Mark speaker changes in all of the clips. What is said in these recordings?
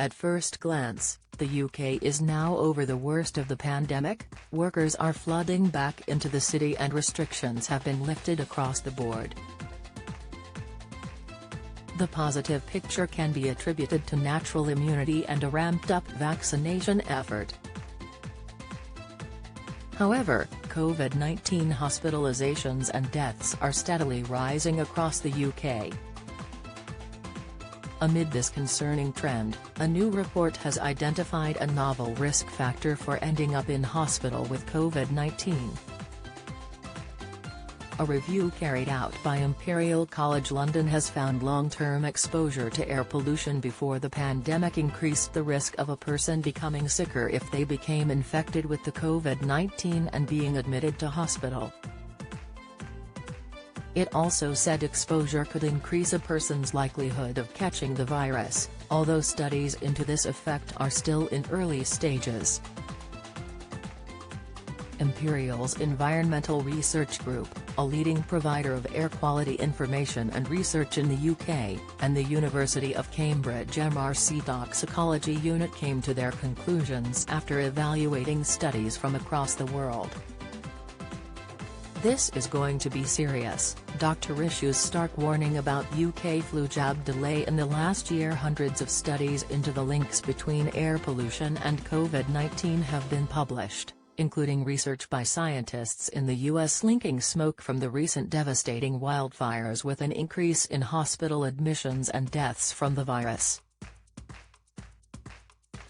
Speaker 1: At first glance, the UK is now over the worst of the pandemic. Workers are flooding back into the city and restrictions have been lifted across the board. The positive picture can be attributed to natural immunity and a ramped-up vaccination effort. However, COVID-19 hospitalizations and deaths are steadily rising across the UK. Amid this concerning trend, a new report has identified a novel risk factor for ending up in hospital with COVID-19. A review carried out by Imperial College London has found long-term exposure to air pollution before the pandemic increased the risk of a person becoming sicker if they became infected with the COVID-19 and being admitted to hospital. It also said exposure could increase a person's likelihood of catching the virus, although studies into this effect are still in early stages. Imperial's Environmental Research Group, a leading provider of air quality information and research in the UK, and the University of Cambridge MRC Toxicology Unit came to their conclusions after evaluating studies from across the world. "This is going to be serious," Dr. issues stark warning about UK flu jab delay in the last year. Hundreds of studies into the links between air pollution and COVID-19 have been published, including research by scientists in the US linking smoke from the recent devastating wildfires with an increase in hospital admissions and deaths from the virus.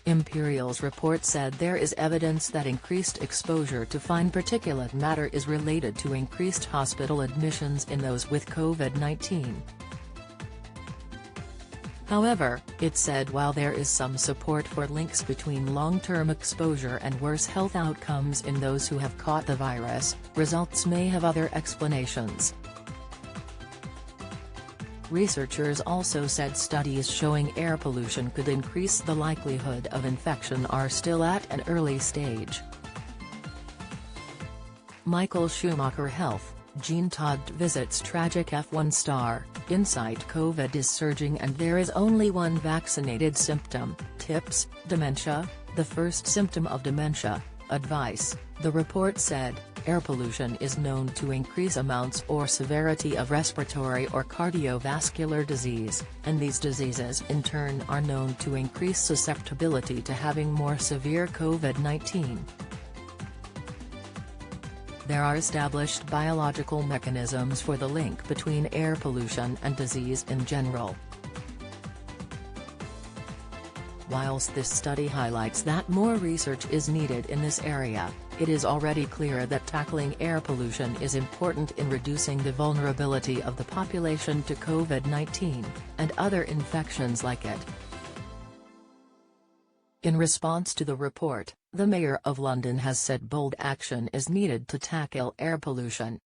Speaker 1: Imperial's report said there is evidence that increased exposure to fine particulate matter is related to increased hospital admissions in those with COVID-19. However, it said while there is some support for links between long-term exposure and worse health outcomes in those who have caught the virus, results may have other explanations. Researchers also said studies showing air pollution could increase the likelihood of infection are still at an early stage. Michael Schumacher Health, Jean Todt visits tragic F1 star, Insight COVID is surging and there is only one vaccinated symptom, tips, dementia, the first symptom of dementia, advice, the report said. Air pollution is known to increase amounts or severity of respiratory or cardiovascular disease, and these diseases in turn are known to increase susceptibility to having more severe COVID-19. There are established biological mechanisms for the link between air pollution and disease in general. Whilst this study highlights that more research is needed in this area, it is already clear that tackling air pollution is important in reducing the vulnerability of the population to COVID-19, and other infections like it. In response to the report, the Mayor of London has said bold action is needed to tackle air pollution.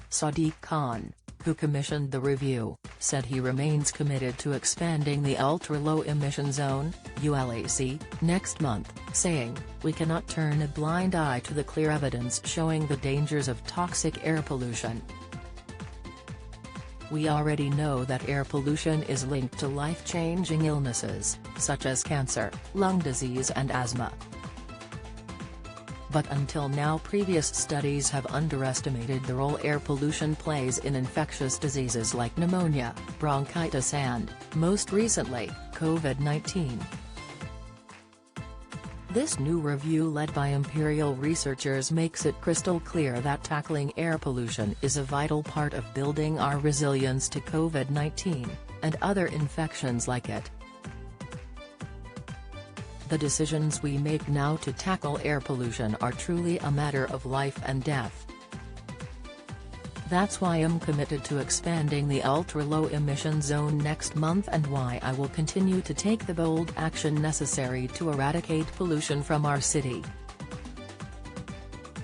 Speaker 1: Sadiq Khan, who commissioned the review, said he remains committed to expanding the Ultra-Low Emission Zone, ULEZ, next month, saying, "We cannot turn a blind eye to the clear evidence showing the dangers of toxic air pollution. We already know that air pollution is linked to life-changing illnesses, such as cancer, lung disease and asthma. But until now previous studies have underestimated the role air pollution plays in infectious diseases like pneumonia, bronchitis and, most recently, COVID-19. This new review led by Imperial researchers makes it crystal clear that tackling air pollution is a vital part of building our resilience to COVID-19, and other infections like it. The decisions we make now to tackle air pollution are truly a matter of life and death. That's why I'm committed to expanding the ultra-low emission zone next month and why I will continue to take the bold action necessary to eradicate pollution from our city."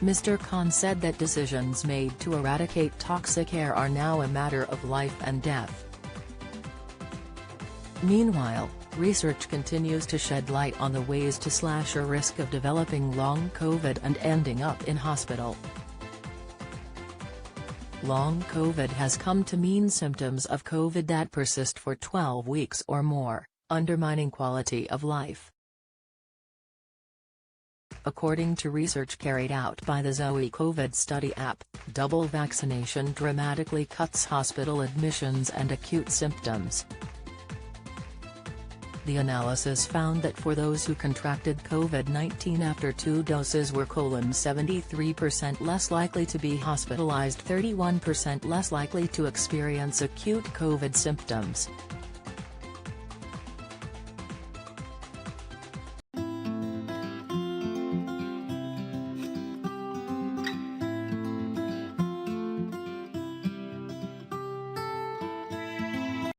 Speaker 1: Mr. Khan said that decisions made to eradicate toxic air are now a matter of life and death. Meanwhile, research continues to shed light on the ways to slash a risk of developing long COVID and ending up in hospital. Long COVID has come to mean symptoms of COVID that persist for 12 weeks or more, undermining quality of life. According to research carried out by the Zoe COVID study app, double vaccination dramatically cuts hospital admissions and acute symptoms. The analysis found that for those who contracted COVID-19 after 2 doses were 73% less likely to be hospitalized, 31% less likely to experience acute COVID symptoms.